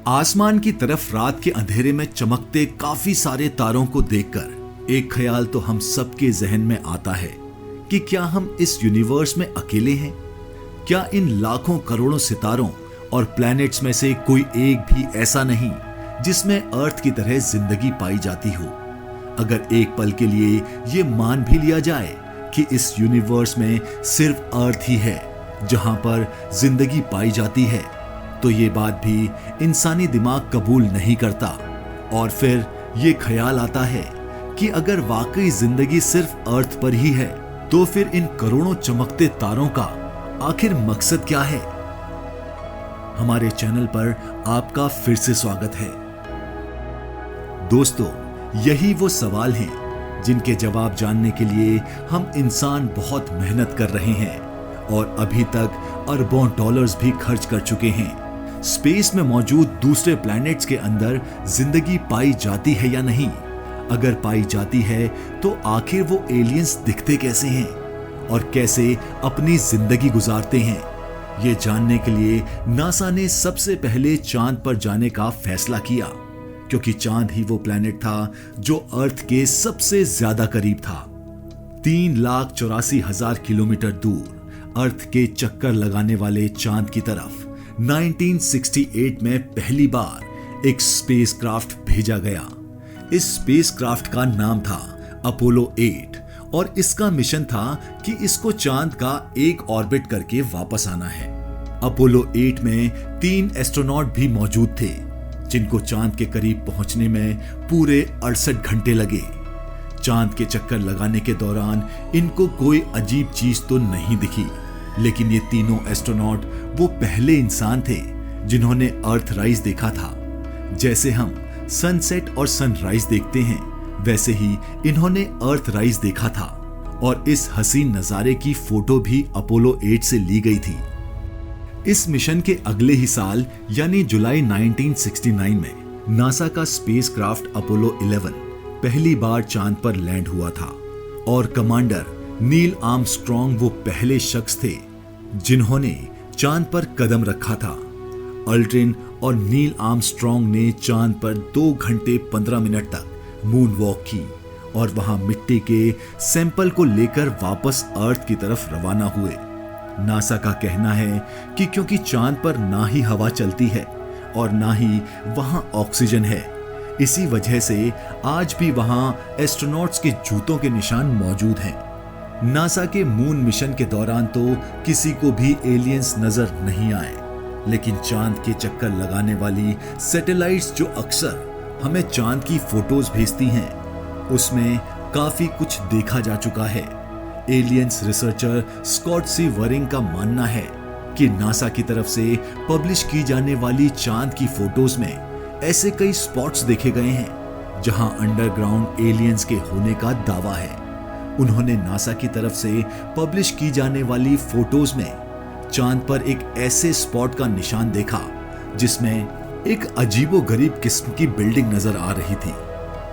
आसमान की तरफ रात के अंधेरे में चमकते काफी सारे तारों को देखकर एक ख्याल तो हम सबके जहन में आता है कि क्या हम इस यूनिवर्स में अकेले हैं? क्या इन लाखों करोड़ों सितारों और प्लैनेट्स में से कोई एक भी ऐसा नहीं जिसमें अर्थ की तरह जिंदगी पाई जाती हो? अगर एक पल के लिए ये मान भी लिया जाए कि इस यूनिवर्स में सिर्फ अर्थ ही है जहां पर जिंदगी पाई जाती है, तो ये बात भी इंसानी दिमाग कबूल नहीं करता। और फिर ये ख्याल आता है कि अगर वाकई जिंदगी सिर्फ अर्थ पर ही है, तो फिर इन करोड़ों चमकते तारों का आखिर मकसद क्या है? हमारे चैनल पर आपका फिर से स्वागत है। दोस्तों, यही वो सवाल हैं जिनके जवाब जानने के लिए हम इंसान बहुत मेहनत कर रहे हैं और अभी तक अरबों डॉलर्स भी खर्च कर चुके हैं। स्पेस में मौजूद दूसरे प्लैनेट्स के अंदर जिंदगी पाई जाती है या नहीं? अगर पाई जाती है तो आखिर वो एलियंस दिखते कैसे हैं और कैसे अपनी जिंदगी गुजारते हैं? ये जानने के लिए नासा ने सबसे पहले चांद पर जाने का फैसला किया, क्योंकि चांद ही वो प्लैनेट था जो अर्थ के सबसे ज्यादा करीब था। 3,84,000 किलोमीटर दूर अर्थ के चक्कर लगाने वाले चांद की तरफ 1968 में पहली बार एक स्पेसक्राफ्ट भेजा गया। इस स्पेसक्राफ्ट का नाम था अपोलो 8 और इसका मिशन था कि इसको चांद का एक ऑर्बिट करके वापस आना है। अपोलो 8 में 3 एस्ट्रोनॉट भी मौजूद थे, जिनको चांद के करीब पहुंचने में पूरे 68 घंटे लगे। चांद के चक्कर लगाने के दौरान इनको कोई अजीब चीज तो नहीं दिखी, लेकिन ये तीनों एस्ट्रोनॉट वो पहले इंसान थे जिन्होंने अर्थराइज देखा था। जैसे हम सनसेट और सनराइज देखते हैं, वैसे ही इन्होंने अर्थराइज देखा था और इस हसीन नजारे की फोटो भी अपोलो 8 से ली गई थी। इस मिशन के अगले ही साल यानी जुलाई 1969 में नासा का स्पेसक्राफ्ट अपोलो 11 पहली बार चांद पर लैंड हुआ था और कमांडर नील आर्मस्ट्रॉन्ग वो पहले शख्स थे जिन्होंने चांद पर कदम रखा था। अल्ड्रिन और नील आर्मस्ट्रॉन्ग ने चांद पर 2 घंटे 15 मिनट तक मून वॉक की और वहां मिट्टी के सैंपल को लेकर वापस अर्थ की तरफ रवाना हुए। नासा का कहना है कि क्योंकि चांद पर ना ही हवा चलती है और ना ही वहां ऑक्सीजन है, इसी वजह से आज भी वहां एस्ट्रोनॉट्स के जूतों के निशान मौजूद हैं। नासा के मून मिशन के दौरान तो किसी को भी एलियंस नजर नहीं आए, लेकिन चांद के चक्कर लगाने वाली सैटेलाइट्स जो अक्सर हमें चांद की फोटोज भेजती हैं, उसमें काफी कुछ देखा जा चुका है। एलियंस रिसर्चर स्कॉट सी वरिंग का मानना है कि नासा की तरफ से पब्लिश की जाने वाली चांद की फोटोज में ऐसे कई स्पॉट्स देखे गए हैं जहां अंडरग्राउंड एलियंस के होने का दावा है। उन्होंने नासा की तरफ से पब्लिश की जाने वाली फोटोज में चांद पर एक ऐसे स्पॉट का निशान देखा जिसमें एक अजीबोगरीब किस्म की बिल्डिंग नजर आ रही थी।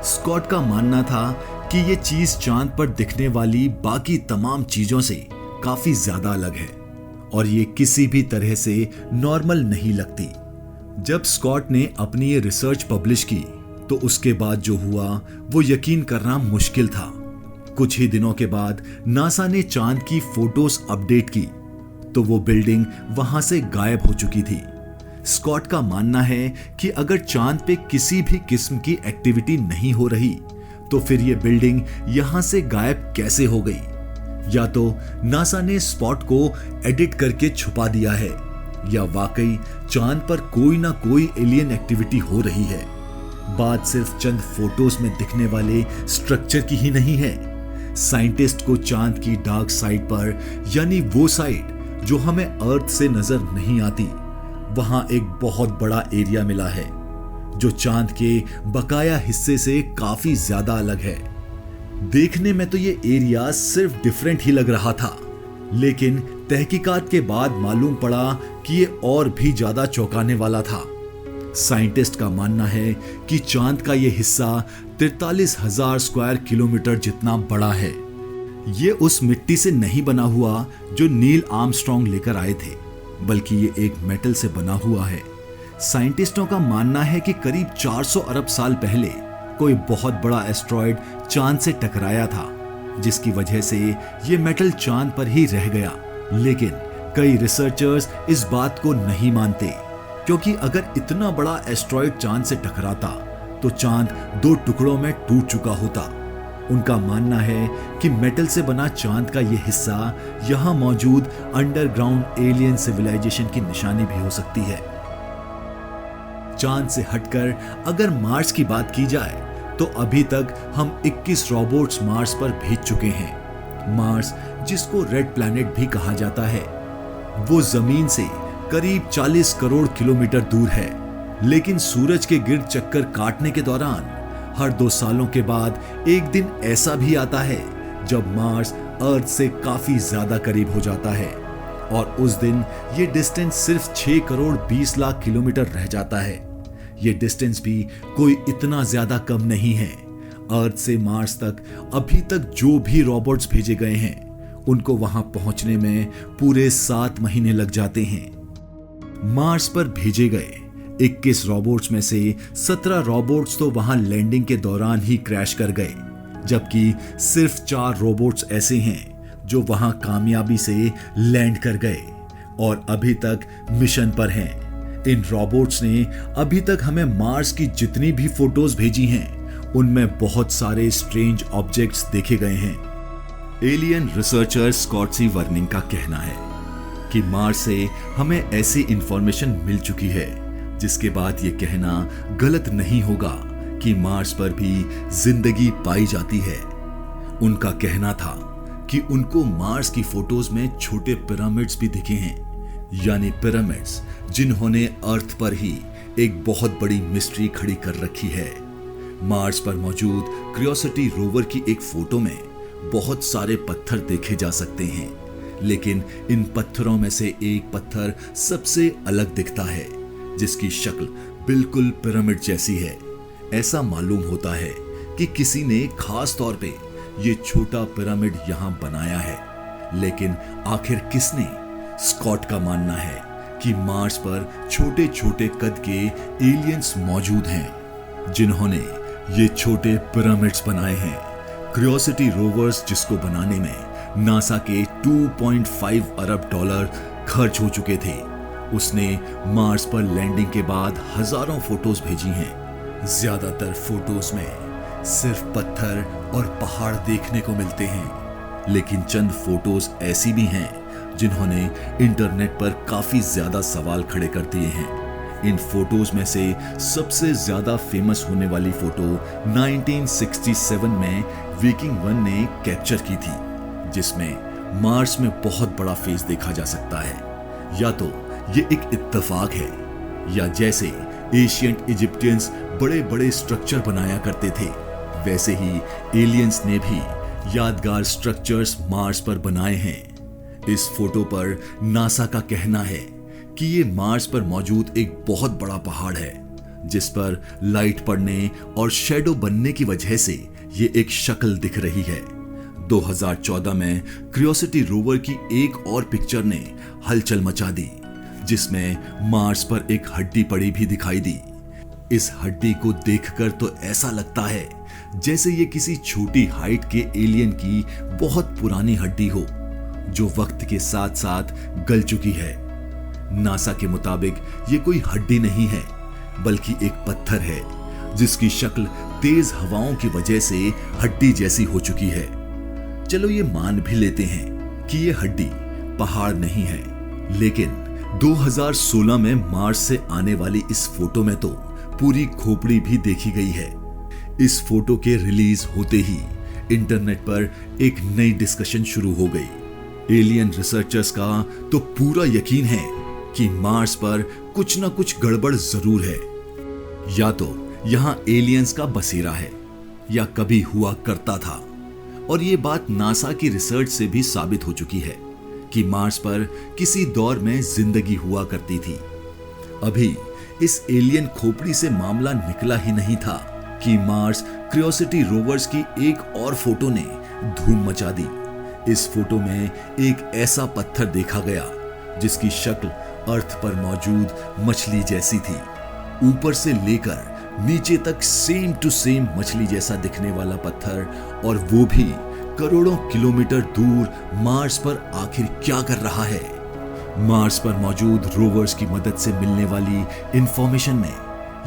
स्कॉट का मानना था कि ये चीज चांद पर दिखने वाली बाकी तमाम चीजों से काफी ज्यादा अलग है और ये किसी भी तरह से नॉर्मल नहीं लगती। जब स्कॉट ने अपनी ये रिसर्च पब्लिश की तो उसके बाद जो हुआ वो यकीन करना मुश्किल था। कुछ ही दिनों के बाद नासा ने चांद की फोटोज अपडेट की तो वो बिल्डिंग वहां से गायब हो चुकी थी। स्कॉट का मानना है कि अगर चांद पे किसी भी किस्म की एक्टिविटी नहीं हो रही तो फिर ये बिल्डिंग यहां से गायब कैसे हो गई? या तो नासा ने स्पॉट को एडिट करके छुपा दिया है या वाकई चांद पर कोई ना कोई एलियन एक्टिविटी हो रही है। बात सिर्फ चंद फोटोज में दिखने वाले स्ट्रक्चर की ही नहीं है। साइंटिस्ट को चांद की डार्क साइड पर, यानी वो साइड जो हमें अर्थ से नजर नहीं आती, वहां एक बहुत बड़ा एरिया मिला है जो चांद के बकाया हिस्से से काफी ज्यादा अलग है। देखने में तो ये एरिया सिर्फ डिफरेंट ही लग रहा था, लेकिन तहकीकात के बाद मालूम पड़ा कि ये और भी ज्यादा चौंकाने वाला था। साइंटिस्ट का मानना है कि चांद का ये हिस्सा 43,000 स्क्वायर किलोमीटर जितना बड़ा है। ये उस मिट्टी से नहीं बना हुआ जो नील आर्मस्ट्रॉन्ग लेकर आए थे, बल्कि ये एक मेटल से बना हुआ है साइंटिस्टों का मानना है कि करीब 400 अरब साल पहले कोई बहुत बड़ा एस्ट्रॉयड चांद से टकराया था, जिसकी वजह से ये मेटल चांद पर ही रह गया। लेकिन कई रिसर्चर्स इस बात को नहीं मानते, क्योंकि अगर इतना बड़ा एस्ट्रॉयड चांद से टकराता तो चांद 2 टुकड़ों में टूट चुका होता। उनका मानना है कि मेटल से बना चांद का यह हिस्सा यहां मौजूद अंडरग्राउंड एलियन सिविलाइजेशन की निशानी भी हो सकती है। चांद से हटकर अगर मार्स की बात की जाए तो अभी तक हम 21 रोबोट्स मार्स पर भेज चुके हैं। मार्स, जिसको रेड प्लैनेट भी कहा जाता है, वो जमीन से करीब 40 करोड़ किलोमीटर दूर है, लेकिन सूरज के गिर्द चक्कर काटने के दौरान हर 2 सालों के बाद एक दिन ऐसा भी आता है जब मार्स अर्थ से काफी ज्यादा करीब हो जाता है, और उस दिन ये डिस्टेंस सिर्फ 6 करोड़ 20 लाख किलोमीटर रह जाता है। ये डिस्टेंस भी कोई इतना ज्यादा कम नहीं है। अर्थ से मार्स तक अभी तक जो भी रोबोट्स भेजे गए हैं, उनको वहां पहुंचने में पूरे 7 महीने लग जाते हैं। मार्स पर भेजे गए 21 रोबोट्स में से 17 रोबोट्स तो वहां लैंडिंग के दौरान ही क्रैश कर गए, जबकि सिर्फ 4 रोबोट्स ऐसे हैं जो वहां कामयाबी से लैंड कर गए और अभी तक मिशन पर हैं। इन रोबोट्स ने अभी तक हमें मार्स की जितनी भी फोटोज भेजी हैं, उनमें बहुत सारे स्ट्रेंज ऑब्जेक्ट्स देखे गए हैं। एलियन रिसर्चर स्कॉट सी वर्निंग का कहना है कि मार्स से हमें ऐसी इंफॉर्मेशन मिल चुकी है जिसके बाद ये कहना गलत नहीं होगा कि मार्स पर भी जिंदगी पाई जाती है। उनका कहना था कि उनको मार्स की फोटोज में छोटे पिरामिड्स भी दिखे हैं, यानी पिरामिड्स जिन्होंने अर्थ पर ही एक बहुत बड़ी मिस्ट्री खड़ी कर रखी है। मार्स पर मौजूद क्यूरियोसिटी रोवर की एक फोटो में बहुत सारे पत्थर देखे जा सकते हैं, लेकिन इन पत्थरों में से एक पत्थर सबसे अलग दिखता है, जिसकी शक्ल बिल्कुल पिरामिड जैसी है। ऐसा मालूम होता है कि किसी ने खास तौर पे ये छोटा पिरामिड यहां बनाया है, लेकिन आखिर किसने? स्कॉट का मानना है कि मार्स पर छोटे छोटे कद के एलियंस मौजूद हैं जिन्होंने ये छोटे पिरामिड्स बनाए हैं। क्यूरियोसिटी रोवर्स, जिसको बनाने में नासा के 2.5 अरब डॉलर खर्च हो चुके थे, उसने मार्स पर लैंडिंग के बाद हजारों फोटोज भेजी हैं। ज्यादातर फोटोज में सिर्फ पत्थर और पहाड़ देखने को मिलते हैं, लेकिन चंद फोटोज ऐसी भी हैं जिन्होंने इंटरनेट पर काफी ज्यादा सवाल खड़े कर दिए हैं। इन फोटोज में से सबसे ज्यादा फेमस होने वाली फोटो 1967 में विकिंग 1 ने कैप्चर की थी, जिसमें मार्स में बहुत बड़ा फेस देखा जा सकता है। या तो ये एक इत्तेफाक है, या जैसे एशियंट इजिप्टियंस बड़े बड़े स्ट्रक्चर बनाया करते थे, वैसे ही एलियंस ने भी यादगार स्ट्रक्चर्स मार्स पर बनाए हैं। इस फोटो पर नासा का कहना है कि ये मार्स पर मौजूद एक बहुत बड़ा पहाड़ है, जिस पर लाइट पड़ने और शैडो बनने की वजह से ये एक शक्ल दिख रही है। 2014 में क्यूरियोसिटी रोवर की एक और पिक्चर ने हलचल मचा दी, जिसमें मार्स पर एक हड्डी पड़ी भी दिखाई दी। इस हड्डी को देखकर तो ऐसा लगता है जैसे ये किसी छोटी हाइट के एलियन की बहुत पुरानी हड्डी हो, जो वक्त के साथ साथ गल चुकी है। नासा के मुताबिक ये कोई हड्डी नहीं है, बल्कि एक पत्थर है जिसकी शक्ल तेज हवाओं की वजह से हड्डी जैसी हो चुकी है। चलो ये मान भी लेते हैं कि ये हड्डी पहाड़ नहीं है, लेकिन 2016 में मार्स से आने वाली इस फोटो में तो पूरी खोपड़ी भी देखी गई है। इस फोटो के रिलीज होते ही इंटरनेट पर एक नई डिस्कशन शुरू हो गई। एलियन रिसर्चर्स का तो पूरा यकीन है कि मार्स पर कुछ ना कुछ गड़बड़ जरूर है। या तो यहां एलियंस का बसेरा है, या कभी हुआ करता था। और ये बात नासा की रिसर्च से भी साबित हो चुकी है कि मार्स पर किसी दौर में जिंदगी हुआ करती थी। अभी इस एलियन खोपड़ी से मामला निकला ही नहीं था कि मार्स क्यूरियोसिटी रोवर्स की एक और फोटो ने धूम मचा दी। इस फोटो में एक ऐसा पत्थर देखा गया जिसकी शक्ल अर्थ पर मौजूद मछली जैसी थी। ऊपर से लेकर नीचे तक सेम टू सेम मछली जैसा दिखने वाला पत्थर, और वो भी करोड़ों किलोमीटर दूर मार्स पर आखिर क्या कर रहा है। मार्स पर मौजूद रोवर्स की मदद से मिलने वाली इंफॉर्मेशन में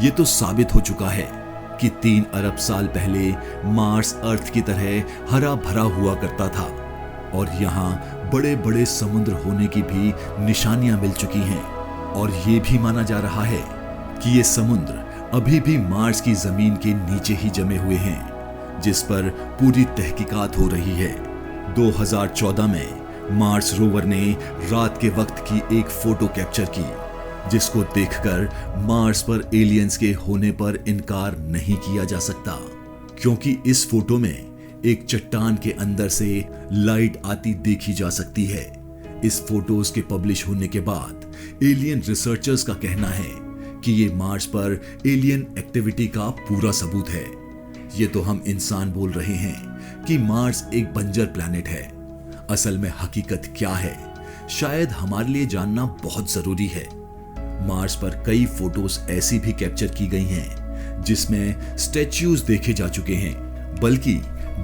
ये तो साबित हो चुका है कि 3 अरब साल पहले मार्स अर्थ की तरह हरा भरा हुआ करता था, और यहाँ बड़े बड़े समुद्र होने की भी निशानियां मिल चुकी हैं। और ये भी माना जा रहा है कि ये समुद्र अभी भी मार्स की जमीन के नीचे ही जमे हुए हैं, जिस पर पूरी तहकीकात हो रही है। 2014 में मार्स रोवर ने रात के वक्त की एक फोटो कैप्चर की, जिसको देखकर मार्स पर एलियंस के होने पर इनकार नहीं किया जा सकता, क्योंकि इस फोटो में एक चट्टान के अंदर से लाइट आती देखी जा सकती है। इस फोटोज के पब्लिश होने के बाद एलियन रिसर्चर्स का कहना है कि ये मार्स पर एलियन एक्टिविटी का पूरा सबूत है। ये तो हम इंसान बोल रहे हैं कि मार्स एक बंजर प्लैनेट है। असल में हकीकत क्या है, शायद हमारे लिए जानना बहुत जरूरी है। मार्स पर कई फोटोज ऐसी भी कैप्चर की गई हैं जिसमें स्टैच्यूज देखे जा चुके हैं, बल्कि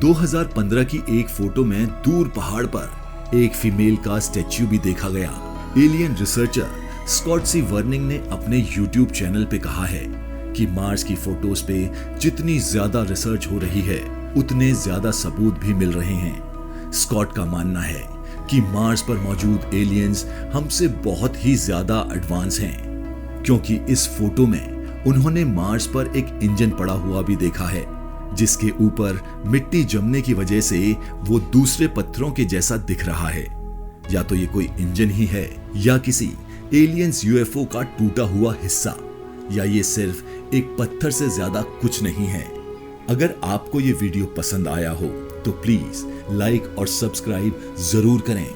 2015 की एक फोटो में दूर पहाड़ पर एक फीमेल का स्टैच्यू भी देखा गया। एलियन रिसर्चर स्कॉट सी वर्निंग ने अपने YouTube चैनल पे कहा है कि मार्स की फोटोज पे जितनी ज्यादा रिसर्च हो रही है, उतने ज्यादा सबूत भी मिल रहे हैं। स्कॉट का मानना है कि मार्स पर मौजूद एलियंस हमसे बहुत ही ज्यादा एडवांस हैं, क्योंकि इस फोटो में उन्होंने मार्स पर एक इंजन पड़ा हुआ भी देखा है, जिसके ऊपर मिट्टी जमने की वजह से वो दूसरे पत्थरों के जैसा दिख रहा है। या तो ये कोई इंजन ही है, या किसी एलियंस UFO का टूटा हुआ हिस्सा, या ये सिर्फ एक पत्थर से ज्यादा कुछ नहीं है। अगर आपको ये वीडियो पसंद आया हो तो प्लीज लाइक और सब्सक्राइब जरूर करें।